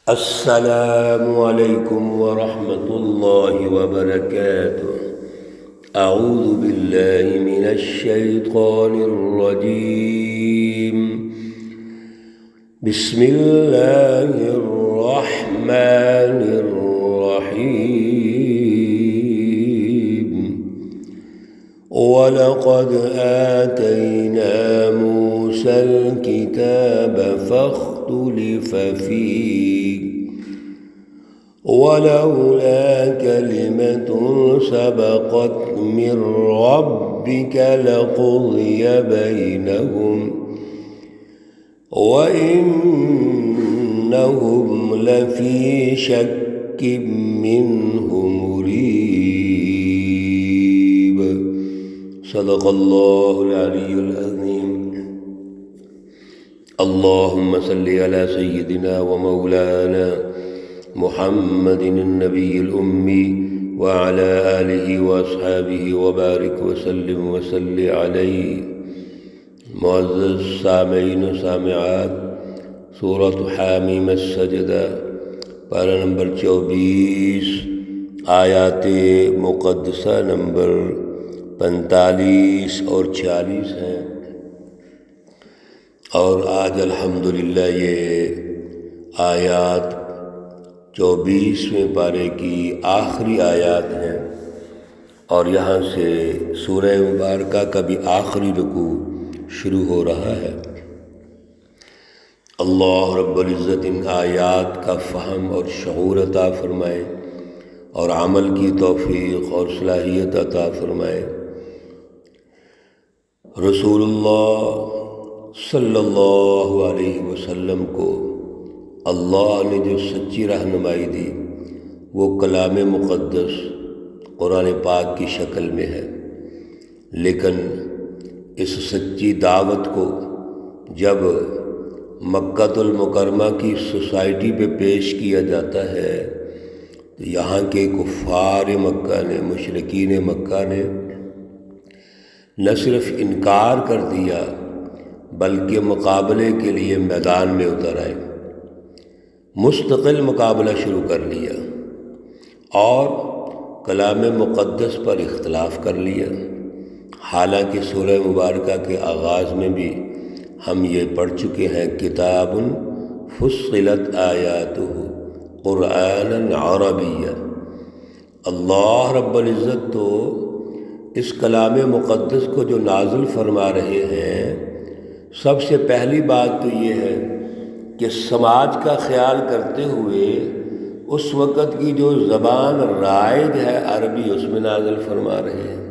السلام علیکم ورحمۃ اللہ وبرکاتہ۔ اعوذ باللہ من الشیطان الرجیم، بسم اللہ الرحمن الرحیم۔ وَلَقَدْ آتَيْنَا مُوسَى الْكِتَابَ فَاخْتُلِفَ فِيهِ وَلَوْلَا كَلِمَةٌ سَبَقَتْ مِنْ رَبِّكَ لَقُضِيَ بَيْنَهُمْ وَإِنَّهُمْ لَفِي شَكٍّ مِّنْهُ مُرِيبٍ۔ صدق اللہ العلی العظیم۔ اللہم صلی علی سیدنا و مولانا محمد النبی الأمی وعلى آلہ واصحابہ وبارک وسلم وصلی علیہ۔ معزز سامعین و سامعات، سورۃ حامیم السجدہ پارہ نمبر 24، آیات مقدسہ نمبر 45 اور 46 ہیں، اور آج الحمدللہ یہ آیات 24ویں پارے کی آخری آیات ہیں، اور یہاں سے سورہ مبارکہ کا بھی آخری رکوع شروع ہو رہا ہے۔ اللہ رب العزت ان آیات کا فہم اور شعور عطا فرمائے، اور عمل کی توفیق اور صلاحیت عطا فرمائے۔ رسول اللہ صلی اللہ علیہ وسلم کو اللہ نے جو سچی رہنمائی دی وہ کلام مقدس قرآن پاک کی شکل میں ہے، لیکن اس سچی دعوت کو جب مکہ المکرمہ کی سوسائٹی پہ پیش کیا جاتا ہے تو یہاں کے کفار مکہ نے، مشرکین مکہ نے نہ صرف انکار کر دیا بلکہ مقابلے کے لیے میدان میں اتر آئے، مستقل مقابلہ شروع کر لیا اور کلام مقدس پر اختلاف کر لیا۔ حالانکہ سورہ مبارکہ کے آغاز میں بھی ہم یہ پڑھ چکے ہیں، کتاب فصلت آیاتہ قرآنا عربیا۔ اللہ رب العزت تو اس کلام مقدس کو جو نازل فرما رہے ہیں، سب سے پہلی بات تو یہ ہے کہ سماج کا خیال کرتے ہوئے اس وقت کی جو زبان رائج ہے عربی، اس میں نازل فرما رہے ہیں،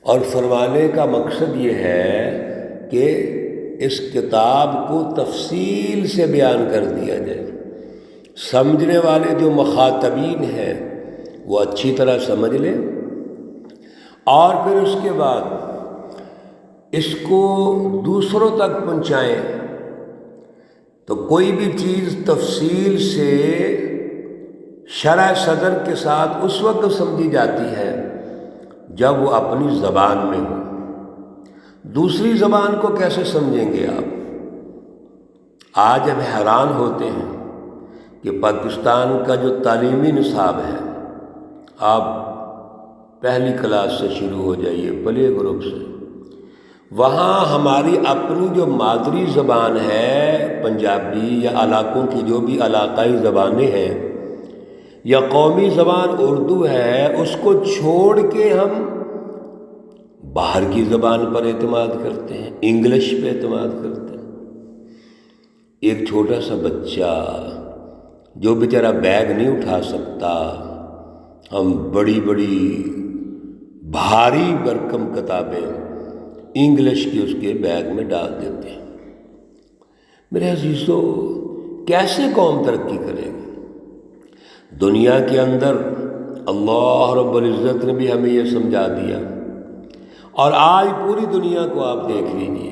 اور فرمانے کا مقصد یہ ہے کہ اس کتاب کو تفصیل سے بیان کر دیا جائے، سمجھنے والے جو مخاطبین ہیں وہ اچھی طرح سمجھ لیں، اور پھر اس کے بعد اس کو دوسروں تک پہنچائیں۔ تو کوئی بھی چیز تفصیل سے شرح صدر کے ساتھ اس وقت سمجھی جاتی ہے جب وہ اپنی زبان میں ہو۔ دوسری زبان کو کیسے سمجھیں گے آپ؟ آج ہم حیران ہوتے ہیں کہ پاکستان کا جو تعلیمی نصاب ہے، آپ پہلی کلاس سے شروع ہو جائیے، پلے گروپ سے، وہاں ہماری اپنی جو مادری زبان ہے پنجابی یا علاقوں کی جو بھی علاقائی زبانیں ہیں، یا قومی زبان اردو ہے، اس کو چھوڑ کے ہم باہر کی زبان پر اعتماد کرتے ہیں، انگلش پہ اعتماد کرتے ہیں۔ ایک چھوٹا سا بچہ جو بیچارہ بیگ نہیں اٹھا سکتا، ہم بڑی بڑی بھاری بھرکم کتابیں انگلش کی اس کے بیگ میں ڈال دیتے ہیں۔ میرے عزیزو، کیسے قوم ترقی کرے گی؟ دنیا کے اندر اللہ رب العزت نے بھی ہمیں یہ سمجھا دیا، اور آج پوری دنیا کو آپ دیکھ لیجیے،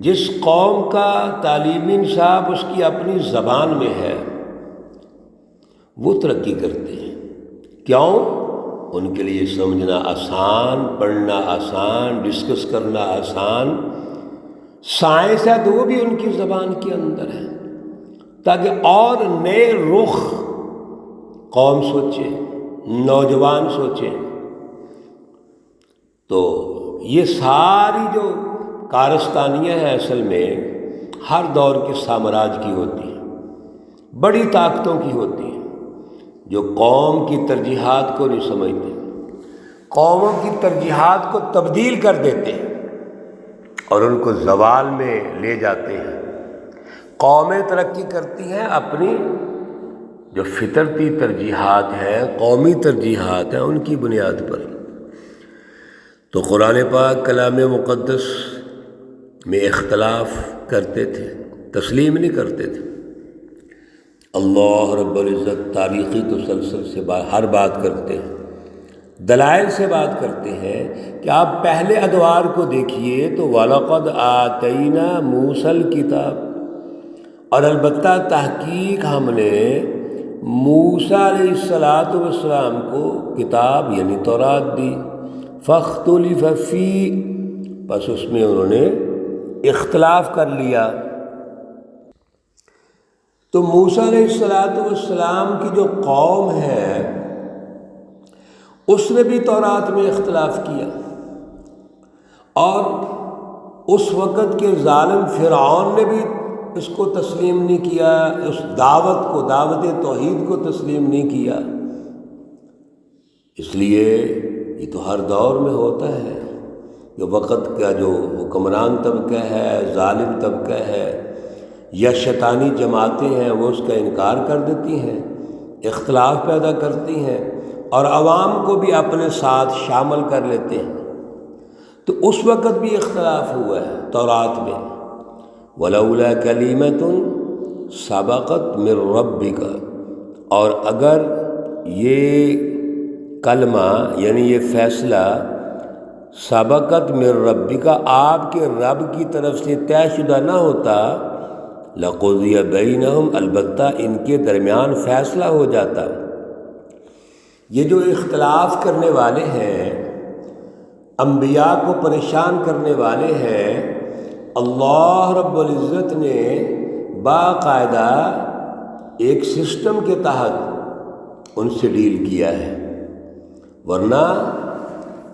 جس قوم کا تعلیمی نصاب اس کی اپنی زبان میں ہے وہ ترقی کرتے ہیں۔ کیوں؟ ان کے لیے سمجھنا آسان، پڑھنا آسان، ڈسکس کرنا آسان، سائنس ہے تو وہ بھی ان کی زبان کے اندر ہے۔ تاکہ اور نئے رخ قوم سوچے، نوجوان سوچیں۔ تو یہ ساری جو کارستانیاں ہیں اصل میں ہر دور کے سامراج کی ہوتی ہیں، بڑی طاقتوں کی ہوتی ہیں، جو قوم کی ترجیحات کو نہیں سمجھتے، قوموں کی ترجیحات کو تبدیل کر دیتے ہیں اور ان کو زوال میں لے جاتے ہیں۔ قومیں ترقی کرتی ہیں اپنی جو فطرتی ترجیحات ہیں، قومی ترجیحات ہیں، ان کی بنیاد پر۔ تو قرآن پاک کلام مقدس میں اختلاف کرتے تھے، تسلیم نہیں کرتے تھے۔ اللہ رب العزت تاریخی تسلسل سے ہر بات کرتے ہیں، دلائل سے بات کرتے ہیں کہ آپ پہلے ادوار کو دیکھیے تو وَلَقَدْ آتَيْنَا مُوسَى الْكِتَابَ، اور البتہ تحقیق ہم نے موسیٰ علیہ السلام کو کتاب یعنی تورات دی، فَاخْتُلِفَ فِيهِ، بس اس میں انہوں نے اختلاف کر لیا۔ تو موسیٰ علیہ السلام کی جو قوم ہے اس نے بھی تورات میں اختلاف کیا، اور اس وقت کے ظالم فرعون نے بھی اس کو تسلیم نہیں کیا، اس دعوت کو، دعوت توحید کو تسلیم نہیں کیا۔ اس لیے یہ تو ہر دور میں ہوتا ہے کہ وقت کا جو حکمران طبقہ ہے، ظالم طبقہ ہے یا شیطانی جماعتیں ہیں، وہ اس کا انکار کر دیتی ہیں، اختلاف پیدا کرتی ہیں اور عوام کو بھی اپنے ساتھ شامل کر لیتے ہیں۔ تو اس وقت بھی اختلاف ہوا ہے تورات میں، وَلَوْلَا كَلِمَةٌ سَبَقَتْ مِن رَبِّكَ، اور اگر یہ کلمہ یعنی یہ فیصلہ سبقت من ربک، آپ کے رب کی طرف سے طے شدہ نہ ہوتا، لقضی بینہم، البتہ ان کے درمیان فیصلہ ہو جاتا۔ یہ جو اختلاف کرنے والے ہیں، انبیاء کو پریشان کرنے والے ہیں، اللہ رب العزت نے باقاعدہ ایک سسٹم کے تحت ان سے ڈیل کیا ہے، ورنہ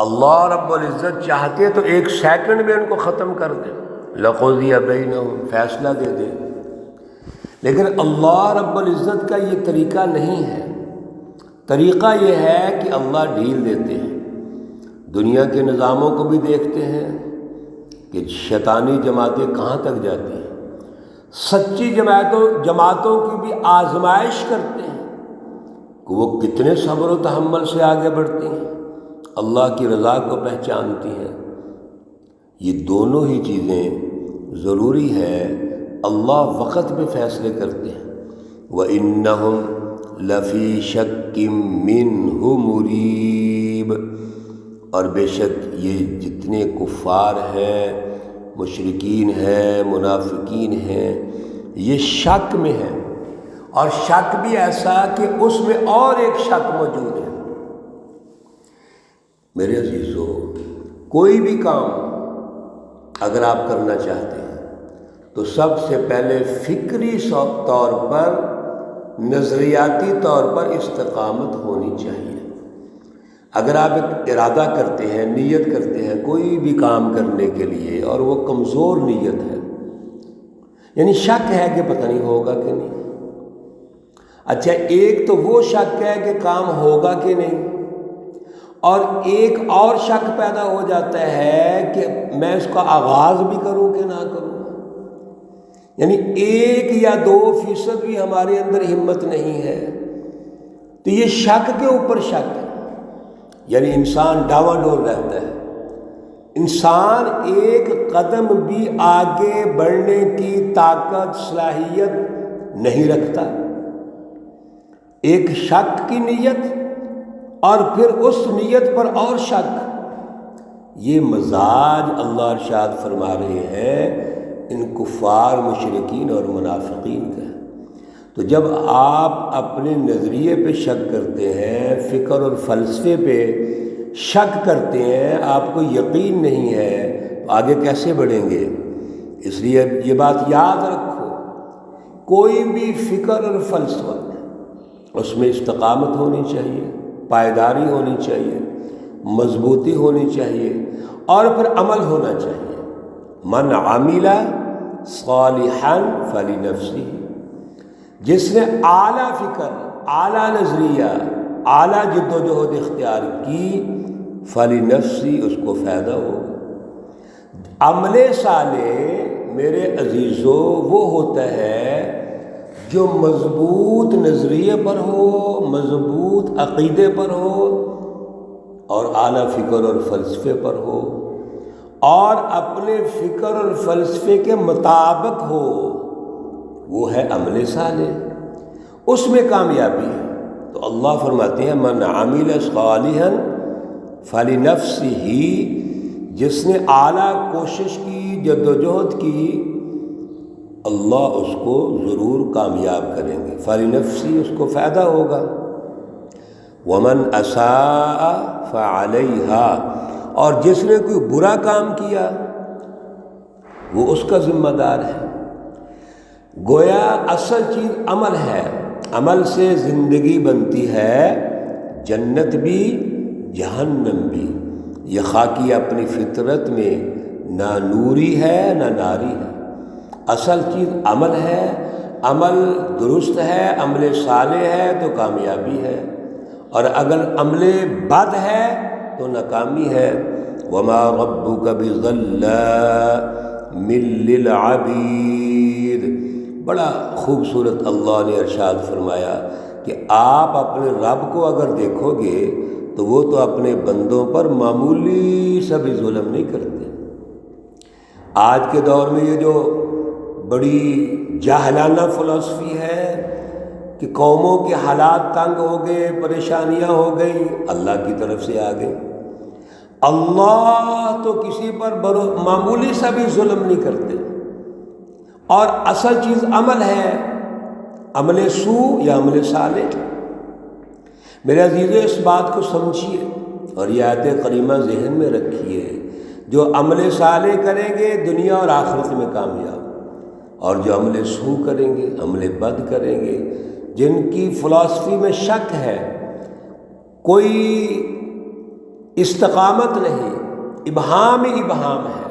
اللہ رب العزت چاہتے تو ایک سیکنڈ میں ان کو ختم کر دیں، لقضی بینہم، فیصلہ دے دیں، لیکن اللہ رب العزت کا یہ طریقہ نہیں ہے۔ طریقہ یہ ہے کہ اللہ ڈھیل دیتے ہیں۔ دنیا کے نظاموں کو بھی دیکھتے ہیں کہ شیطانی جماعتیں کہاں تک جاتی ہیں، سچی جماعتوں کی بھی آزمائش کرتے ہیں کہ وہ کتنے صبر و تحمل سے آگے بڑھتی ہیں، اللہ کی رضا کو پہچانتی ہیں۔ یہ دونوں ہی چیزیں ضروری ہیں، اللہ وقت پہ فیصلے کرتے ہیں۔ وَإِنَّهُمْ لَفِي شَكٍّ مِّنْهُ مُرِيبٍ، اور بے شک یہ جتنے کفار ہیں، مشرکین ہیں، منافقین ہیں، یہ شک میں ہیں، اور شک بھی ایسا کہ اس میں اور ایک شک موجود ہے۔ میرے عزیزو، کوئی بھی کام اگر آپ کرنا چاہتے ہیں تو سب سے پہلے فکری طور پر، نظریاتی طور پر استقامت ہونی چاہیے۔ اگر آپ ایک ارادہ کرتے ہیں، نیت کرتے ہیں کوئی بھی کام کرنے کے لیے، اور وہ کمزور نیت ہے، یعنی شک ہے کہ پتہ نہیں ہوگا کہ نہیں، اچھا ایک تو وہ شک ہے کہ کام ہوگا کہ نہیں، اور ایک اور شک پیدا ہو جاتا ہے کہ میں اس کا آغاز بھی کروں کہ نہ کروں، یعنی 1 یا 2% بھی ہمارے اندر ہمت نہیں ہے، تو یہ شک کے اوپر شک ہے، یعنی انسان ڈاواڈول رہتا ہے، انسان ایک قدم بھی آگے بڑھنے کی طاقت، صلاحیت نہیں رکھتا۔ ایک شک کی نیت اور پھر اس نیت پر اور شک، یہ مزاج اللہ ارشاد فرما رہے ہیں ان کفار، مشرکین اور منافقین کا۔ تو جب آپ اپنے نظریے پہ شک کرتے ہیں، فکر اور فلسفے پہ شک کرتے ہیں، آپ کو یقین نہیں ہے، تو آگے کیسے بڑھیں گے؟ اس لیے یہ بات یاد رکھو کوئی بھی فکر اور فلسفہ اس میں استقامت ہونی چاہیے، پائیداری ہونی چاہیے، مضبوطی ہونی چاہیے، اور پھر عمل ہونا چاہیے۔ من عمل صالحا فلنفسہ، جس نے اعلیٰ فکر، اعلیٰ نظریہ، اعلیٰ جد و جہد اختیار کی، فلنفسہ، اس کو فائدہ ہوگا۔ عمل صالح میرے عزیزو وہ ہوتا ہے جو مضبوط نظریے پر ہو، مضبوط عقیدے پر ہو، اور اعلیٰ فکر اور فلسفے پر ہو، اور اپنے فکر اور فلسفے کے مطابق ہو، وہ ہے عمل صالح، اس میں کامیابی ہے۔ تو اللہ فرماتے ہیں من عمل صالحا فلنفسہ، جس نے اعلیٰ کوشش کی، جد و جہد کی، اللہ اس کو ضرور کامیاب کریں گے، فلنفسہ، اس کو فائدہ ہوگا۔ ومن اساء فعلیہا، اور جس نے کوئی برا کام کیا وہ اس کا ذمہ دار ہے۔ گویا اصل چیز عمل ہے، عمل سے زندگی بنتی ہے، جنت بھی جہنم بھی۔ یہ خاکی اپنی فطرت میں نہ نوری ہے نہ ناری ہے، اصل چیز عمل ہے، عمل درست ہے، عمل صالح ہے تو کامیابی ہے، اور اگر عمل بد ہے تو ناکامی ہے۔ وما ربک بظلام للعبید، بڑا خوبصورت اللہ نے ارشاد فرمایا کہ آپ اپنے رب کو اگر دیکھو گے تو وہ تو اپنے بندوں پر معمولی سا بھی ظلم نہیں کرتے۔ آج کے دور میں یہ جو بڑی جاہلانہ فلسفی ہے کہ قوموں کے حالات تنگ ہو گئے، پریشانیاں ہو گئی، اللہ کی طرف سے آ گئی۔ اللہ تو کسی پر معمولی سا بھی ظلم نہیں کرتے، اور اصل چیز عمل ہے، عمل سو یا عمل صالح۔ میرے عزیزو، اس بات کو سمجھیے اور یہ آیت کریمہ ذہن میں رکھیے، جو عمل صالح کریں گے دنیا اور آخرت میں کامیاب، اور جو عمل سو کریں گے، عمل بد کریں گے، جن کی فلسفی میں شک ہے، کوئی استقامت نہیں، ابہام ہی ابہام ہے،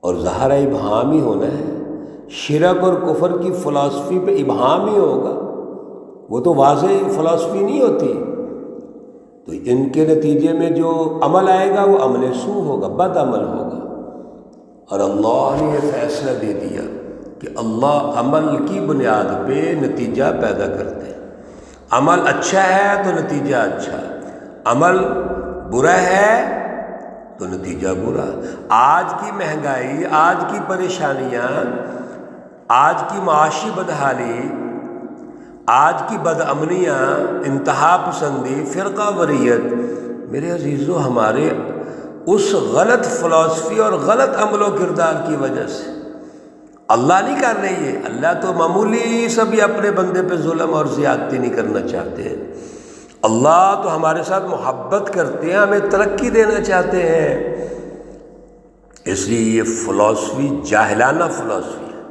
اور ظاہر ابہام ہی ہونا ہے۔ شرک اور کفر کی فلسفی پہ ابہام ہی ہوگا، وہ تو واضح فلسفی نہیں ہوتی۔ تو ان کے نتیجے میں جو عمل آئے گا وہ عمل سو ہوگا، بد عمل ہوگا، اور اللہ نے یہ فیصلہ دے دیا کہ اللہ عمل کی بنیاد پہ نتیجہ پیدا کرتے ہیں۔ عمل اچھا ہے تو نتیجہ اچھا، عمل برا ہے تو نتیجہ برا۔ آج کی مہنگائی، آج کی پریشانیاں، آج کی معاشی بدحالی، آج کی بدامنیاں، انتہا پسندی، فرقہ واریت، میرے عزیزو ہمارے اس غلط فلسفی اور غلط عمل و کردار کی وجہ سے۔ اللہ نہیں کر رہی ہے، اللہ تو معمولی سا بھی اپنے بندے پہ ظلم اور زیادتی نہیں کرنا چاہتے ہیں۔ اللہ تو ہمارے ساتھ محبت کرتے ہیں، ہمیں ترقی دینا چاہتے ہیں۔ اس لیے یہ فلسفی جاہلانہ فلسفی ہے۔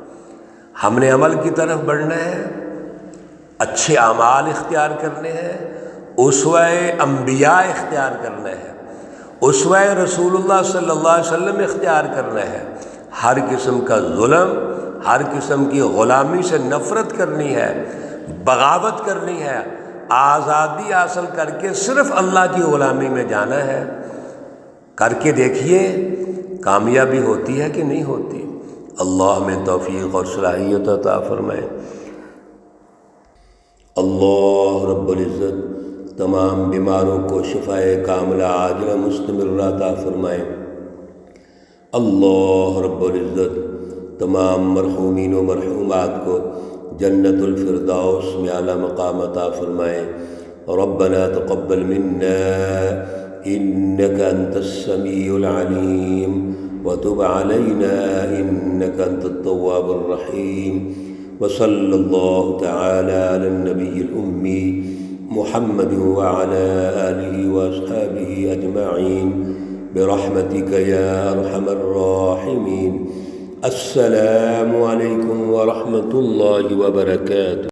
ہم نے عمل کی طرف بڑھنا ہے، اچھے اعمال اختیار کرنے ہیں، اسوہ انبیاء اختیار کرنا ہے، اسوہ رسول اللہ صلی اللہ علیہ وسلم اختیار کرنا ہے۔ ہر قسم کا ظلم، ہر قسم کی غلامی سے نفرت کرنی ہے، بغاوت کرنی ہے، آزادی حاصل کر کے صرف اللہ کی غلامی میں جانا ہے۔ کر کے دیکھیے کامیابی ہوتی ہے کہ نہیں ہوتی۔ اللہ ہمیں توفیق اور صلاحیت عطا فرمائے۔ اللہ رب العزت تمام بیماروں کو شفائے کاملہ عاجلہ مستمرہ عطا فرمائے۔ اللہ رب العزت تمام مرحومین و مرحومات کو جنت الفردوس میں اعلیٰ مقام عطا فرمائے۔ ربنا تقبل منا انك انت السميع العليم وتب علينا انك انت التواب الرحيم، وصلى الله تعالى على النبي الأمي محمد وعلى آله وأصحابه أجمعين برحمتك يا أرحم الراحمين۔ السلام علیکم ورحمۃ اللہ وبرکاتہ۔